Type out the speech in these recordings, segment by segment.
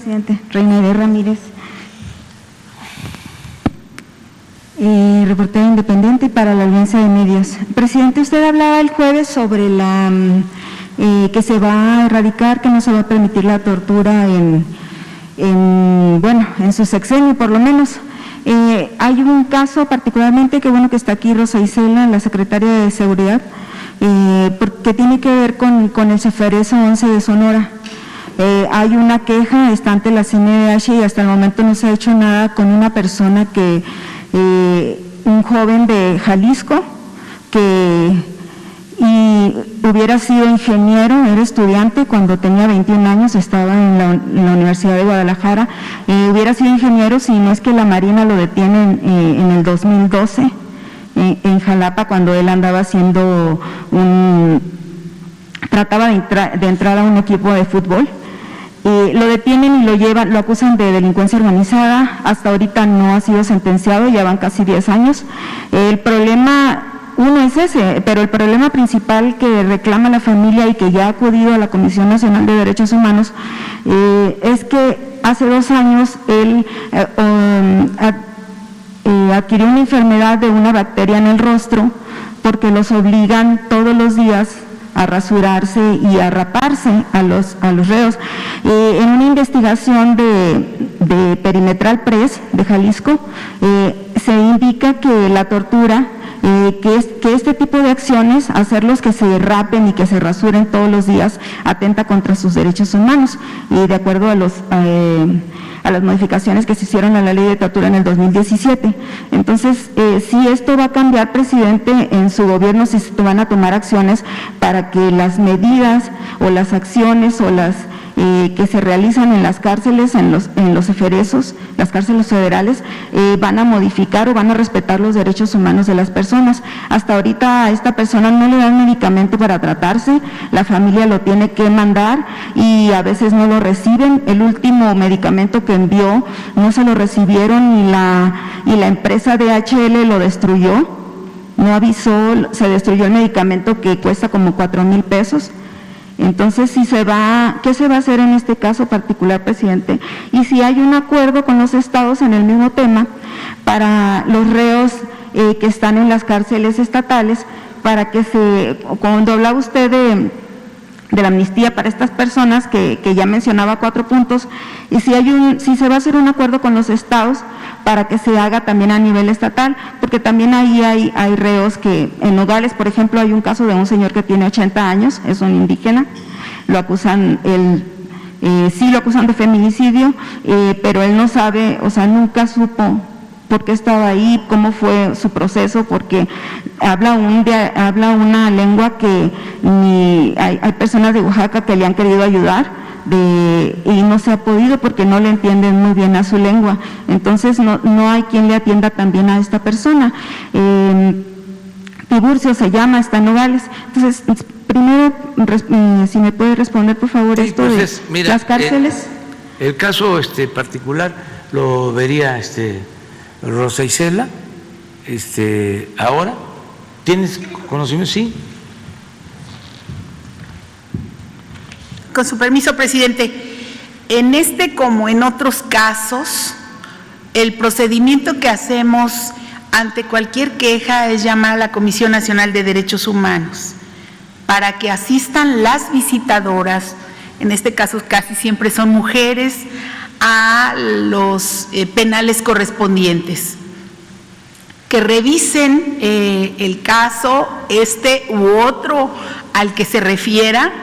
presidente. Reina Ramírez, reportera independiente para la Alianza de Medios. Presidente, usted hablaba el jueves sobre que se va a erradicar, que no se va a permitir la tortura en su sexenio, por lo menos. Hay un caso particularmente, que bueno que está aquí Rosa Isela, la secretaria de Seguridad, porque tiene que ver con el Ceferezo 11 de Sonora. Hay una queja, está ante la CNDH y hasta el momento no se ha hecho nada con una persona un joven de Jalisco y hubiera sido ingeniero, era estudiante cuando tenía 21 años, estaba en la Universidad de Guadalajara, hubiera sido ingeniero si no es que la Marina lo detiene en el 2012 en Jalapa, cuando él andaba trataba de entrar a un equipo de fútbol. Lo detienen y lo acusan de delincuencia organizada. Hasta ahorita no ha sido sentenciado, ya van casi 10 años. El problema, uno es ese, pero el problema principal que reclama la familia y que ya ha acudido a la Comisión Nacional de Derechos Humanos es que hace 2 años él adquirió una enfermedad de una bacteria en el rostro, porque los obligan todos los días a rasurarse y a raparse a los reos. En una investigación de Perimetral Press de Jalisco, se indica que la tortura, que este tipo de acciones, hacerlos que se rapen y que se rasuren todos los días, atenta contra sus derechos humanos, y de acuerdo a las modificaciones que se hicieron a la ley de tortura en el 2017. Entonces, si esto va a cambiar, presidente, en su gobierno, si se van a tomar acciones para que las medidas o las acciones o las que se realizan en las cárceles, en los eferesos, las cárceles federales, van a modificar o van a respetar los derechos humanos de las personas. Hasta ahorita a esta persona no le dan medicamento para tratarse, la familia lo tiene que mandar y a veces no lo reciben. El último medicamento que envió no se lo recibieron y la empresa DHL lo destruyó, no avisó, se destruyó el medicamento que cuesta como 4,000 pesos. Entonces, ¿qué se va a hacer en este caso particular, presidente? Y si hay un acuerdo con los estados en el mismo tema para los reos que están en las cárceles estatales, para que cuando hablaba usted de la amnistía para estas personas, que ya mencionaba 4 puntos, y si se va a hacer un acuerdo con los estados para que se haga también a nivel estatal, porque también ahí hay reos que en Nogales, por ejemplo, hay un caso de un señor que tiene 80 años, es un indígena, lo acusan, sí lo acusan de feminicidio, pero él no sabe, o sea, nunca supo por qué estaba ahí, cómo fue su proceso, porque habla una lengua que hay personas de Oaxaca que le han querido ayudar, y no se ha podido porque no le entienden muy bien a su lengua. Entonces no hay quien le atienda también a esta persona. Tiburcio se llama, está en Nogales. Entonces, primero, si me puede responder, por favor, sí, esto pues de las cárceles. El caso particular lo vería Rosa Isela, ahora. ¿Tienes conocimiento? Sí. Con su permiso, presidente, en como en otros casos, el procedimiento que hacemos ante cualquier queja es llamar a la Comisión Nacional de Derechos Humanos para que asistan las visitadoras, en este caso casi siempre son mujeres, a los penales correspondientes, que revisen el caso, u otro al que se refiera,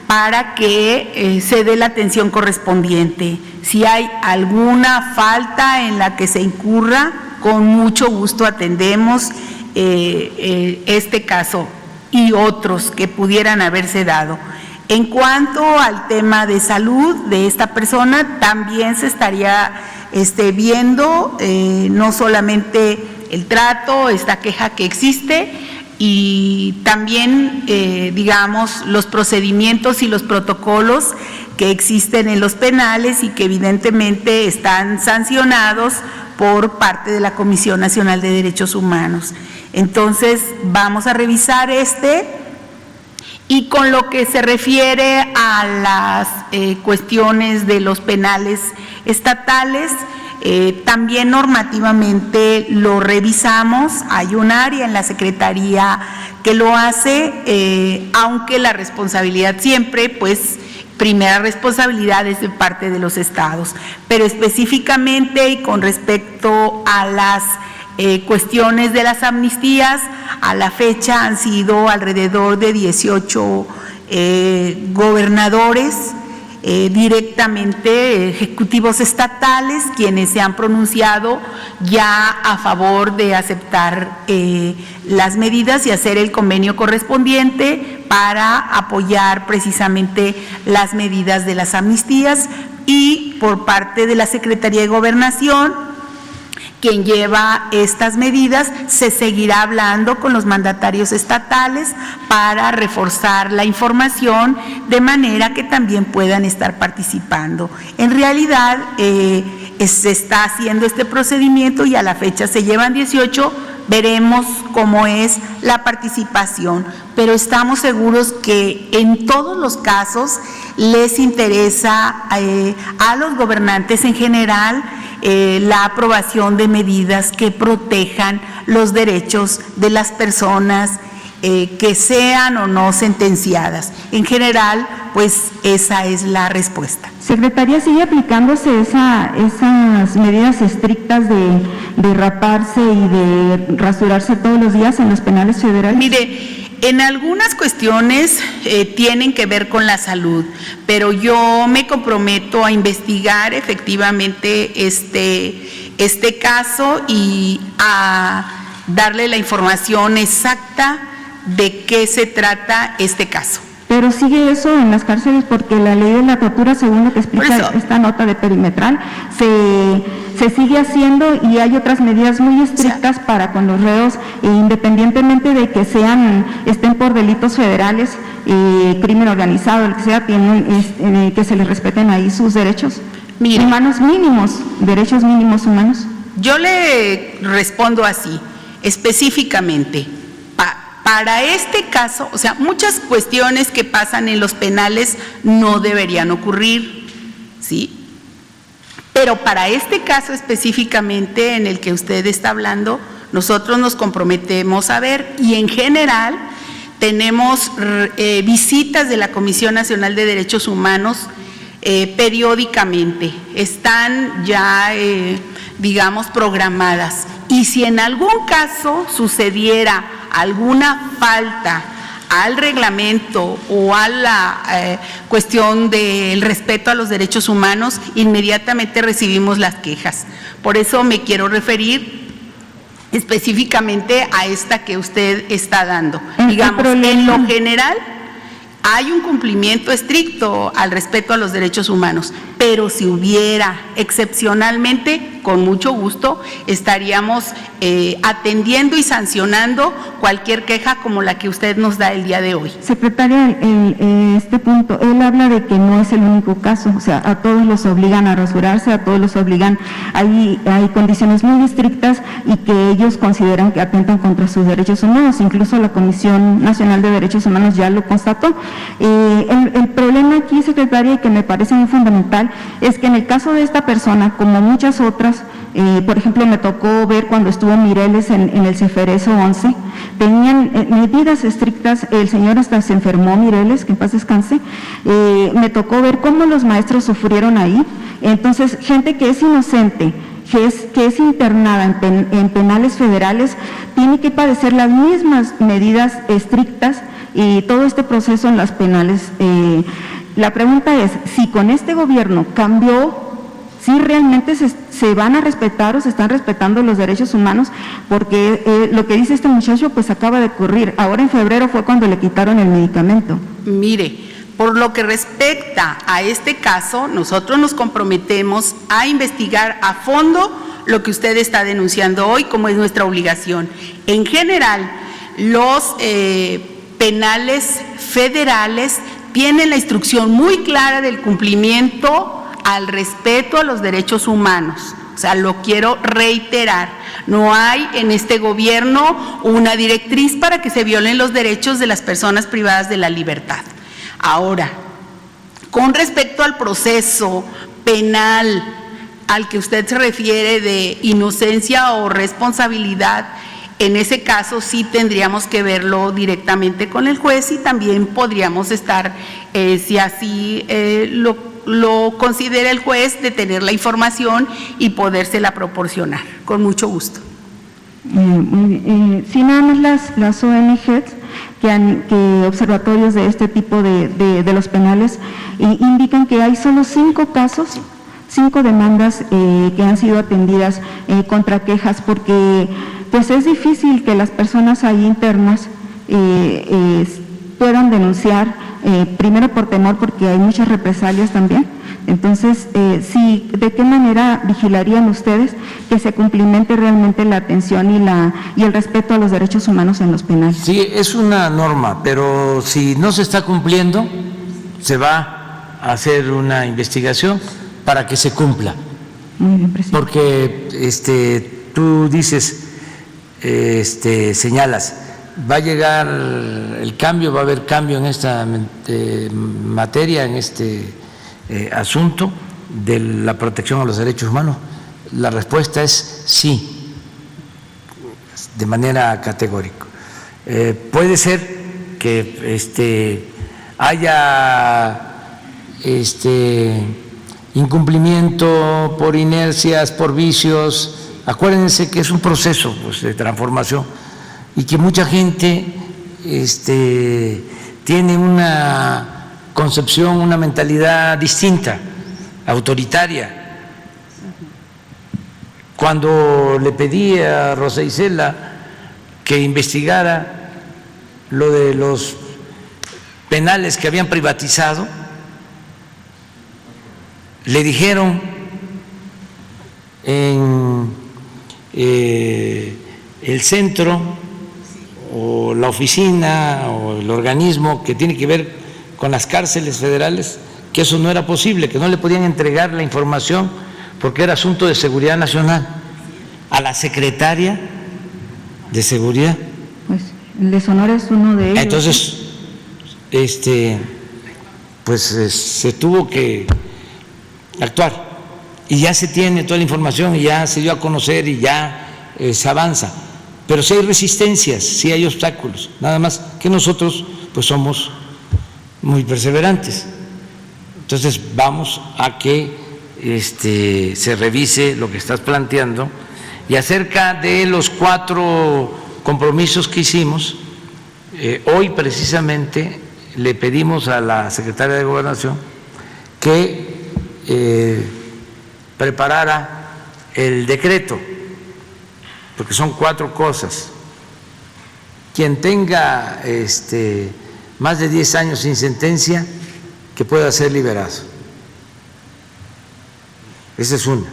para que se dé la atención correspondiente. Si hay alguna falta en la que se incurra, con mucho gusto atendemos este caso y otros que pudieran haberse dado. En cuanto al tema de salud de esta persona, también se estaría viendo no solamente el trato, esta queja que existe, y también, digamos, los procedimientos y los protocolos que existen en los penales y que evidentemente están sancionados por parte de la Comisión Nacional de Derechos Humanos. Entonces, vamos a revisar Y con lo que se refiere a las cuestiones de los penales estatales, también normativamente lo revisamos. Hay un área en la Secretaría que lo hace, aunque la responsabilidad siempre, pues, primera responsabilidad es de parte de los estados. Pero específicamente y con respecto a las cuestiones de las amnistías, a la fecha han sido alrededor de 18 gobernadores, directamente ejecutivos estatales, quienes se han pronunciado ya a favor de aceptar las medidas y hacer el convenio correspondiente para apoyar precisamente las medidas de las amnistías. Y por parte de la Secretaría de Gobernación, quien lleva estas medidas, se seguirá hablando con los mandatarios estatales para reforzar la información de manera que también puedan estar participando. En realidad, se está haciendo este procedimiento y a la fecha se llevan 18, veremos cómo es la participación, pero estamos seguros que en todos los casos les interesa a los gobernantes en general la aprobación de medidas que protejan los derechos de las personas que sean o no sentenciadas. En general, pues esa es la respuesta. Secretaría, ¿sigue aplicándose esas medidas estrictas de raparse y de rasurarse todos los días en los penales federales? Mire, en algunas cuestiones tienen que ver con la salud, pero yo me comprometo a investigar efectivamente este caso y a darle la información exacta de qué se trata este caso. Pero sigue eso en las cárceles, porque la ley de la tortura, según lo que explica esta nota de Perimetral, se sigue haciendo y hay otras medidas muy estrictas para con los reos, independientemente de que estén por delitos federales, crimen organizado, el que sea, tienen que se les respeten ahí sus derechos humanos mínimos, derechos mínimos humanos. Yo le respondo así, específicamente. Para este caso, o sea, muchas cuestiones que pasan en los penales no deberían ocurrir, ¿sí? Pero para este caso específicamente en el que usted está hablando, nosotros nos comprometemos a ver, y en general tenemos visitas de la Comisión Nacional de Derechos Humanos periódicamente, están ya, digamos, programadas. Y si en algún caso sucediera alguna falta al reglamento o a la cuestión del respeto a los derechos humanos, inmediatamente recibimos las quejas. Por eso me quiero referir específicamente a esta que usted está dando. Digamos, en lo general hay un cumplimiento estricto al respeto a los derechos humanos, pero si hubiera excepcionalmente, con mucho gusto, estaríamos atendiendo y sancionando cualquier queja como la que usted nos da el día de hoy. Secretaria, este punto, él habla de que no es el único caso, o sea, a todos los obligan a rasurarse, a todos los obligan, hay condiciones muy estrictas y que ellos consideran que atentan contra sus derechos humanos, incluso la Comisión Nacional de Derechos Humanos ya lo constató. El problema aquí, secretaria, y que me parece muy fundamental, es que en el caso de esta persona, como muchas otras, por ejemplo, me tocó ver cuando estuvo Mireles en el Ceferezo 11, tenían medidas estrictas, el señor hasta se enfermó, Mireles, que en paz descanse, me tocó ver cómo los maestros sufrieron ahí. Entonces, gente que es inocente, que es internada en penales federales, tiene que padecer las mismas medidas estrictas y todo este proceso en las penales. La pregunta es, si con este gobierno cambió, si realmente se van a respetar o se están respetando los derechos humanos, porque lo que dice este muchacho pues acaba de ocurrir, ahora en febrero fue cuando le quitaron el medicamento. Mire, por lo que respecta a este caso, nosotros nos comprometemos a investigar a fondo lo que usted está denunciando hoy, como es nuestra obligación. En general, los penales federales tienen la instrucción muy clara del cumplimiento al respeto a los derechos humanos. O sea, lo quiero reiterar. No hay en este gobierno una directriz para que se violen los derechos de las personas privadas de la libertad. Ahora, con respecto al proceso penal al que usted se refiere de inocencia o responsabilidad, en ese caso sí tendríamos que verlo directamente con el juez y también podríamos estar, si así lo considera el juez, de tener la información y podérsela proporcionar. Con mucho gusto. Sí, nada más las ONGs que observatorios de este tipo de los penales indican que hay solo 5 casos, 5 demandas que han sido atendidas contra quejas, porque pues es difícil que las personas ahí internas puedan denunciar, primero por temor, porque hay muchas represalias también. Entonces, sí, ¿de qué manera vigilarían ustedes que se cumplimente realmente la atención y el respeto a los derechos humanos en los penales? Sí, es una norma, pero si no se está cumpliendo, se va a hacer una investigación para que se cumpla. Muy bien, presidente. Porque tú dices, señalas, va a llegar el cambio, va a haber cambio en esta materia, en este asunto de la protección a los derechos humanos. La respuesta es sí, de manera categórica. Puede ser que haya incumplimiento por inercias, por vicios. Acuérdense que es un proceso, pues, de transformación y que mucha gente tiene una concepción, una mentalidad distinta, autoritaria. Cuando le pedí a Rosa Isela que investigara lo de los penales que habían privatizado, le dijeron en el centro o la oficina o el organismo que tiene que ver con las cárceles federales que eso no era posible, que no le podían entregar la información porque era asunto de seguridad nacional. A la secretaria de seguridad. Pues el de Sonora es uno de ellos. Entonces, se tuvo que actuar y ya se tiene toda la información y ya se dio a conocer y ya se avanza. Pero sí hay resistencias, sí hay obstáculos, nada más que nosotros pues somos muy perseverantes. Entonces vamos a que se revise lo que estás planteando. Y acerca de los 4 compromisos que hicimos, hoy precisamente le pedimos a la secretaria de Gobernación que preparara el decreto, porque son 4 cosas. Quien tenga más de 10 años sin sentencia, que pueda ser liberado. Esa es una.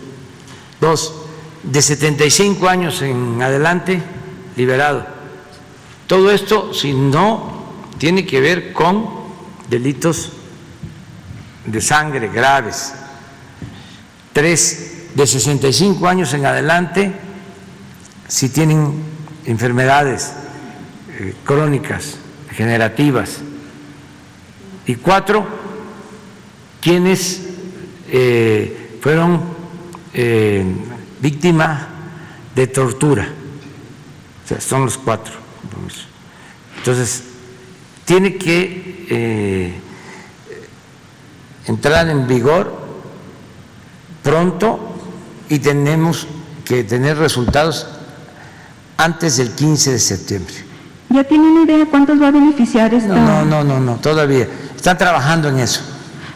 2, de 75 años en adelante, liberado. Todo esto, si no tiene que ver con delitos de sangre graves. 3, de 65 años en adelante, si tienen enfermedades crónicas, degenerativas. Y 4, quienes fueron víctimas de tortura. O sea, son los 4 compromisos. Entonces, tiene que entrar en vigor pronto y tenemos que tener resultados antes del 15 de septiembre. ¿Ya tienen idea cuántos va a beneficiar esta? No, todavía. Están trabajando en eso.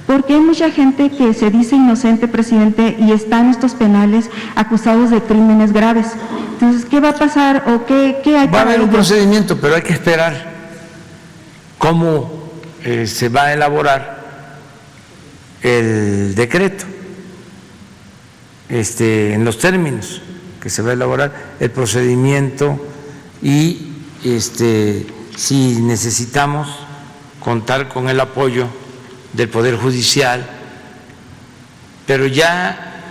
Porque hay mucha gente que se dice inocente, presidente, y está en estos penales acusados de crímenes graves. Entonces, ¿qué va a pasar o qué hay? Va a haber un procedimiento, pero hay que esperar cómo se va a elaborar el decreto, en los términos que se va a elaborar el procedimiento y si necesitamos contar con el apoyo del Poder Judicial, pero ya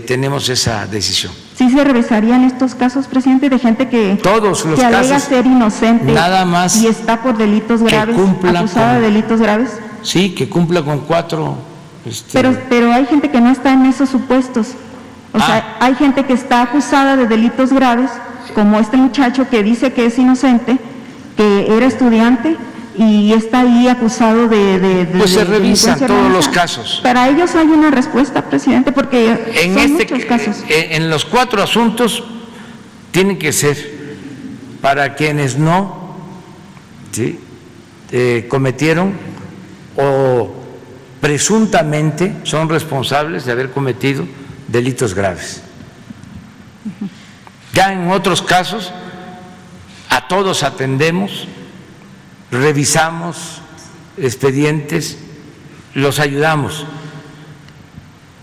tenemos esa decisión. ¿Sí se revisarían estos casos, presidente, de gente que, Todos los que alega casos, ser inocente nada más y está por delitos graves, acusada de delitos graves? Sí, que cumpla con 4. Pero hay gente que no está en esos supuestos. O sea, hay gente que está acusada de delitos graves, como este muchacho que dice que es inocente, que era estudiante y está ahí acusado pues se revisan delincuencia todos los organizada. casos. Para ellos hay una respuesta, presidente, porque son muchos casos. En los 4 asuntos tienen que ser para quienes no, ¿sí?, cometieron o presuntamente son responsables de haber cometido delitos graves. Ya en otros casos a todos atendemos, revisamos expedientes, los ayudamos.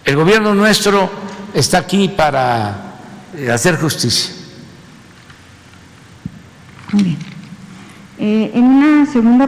El gobierno nuestro está aquí para hacer justicia. Muy bien. En una segunda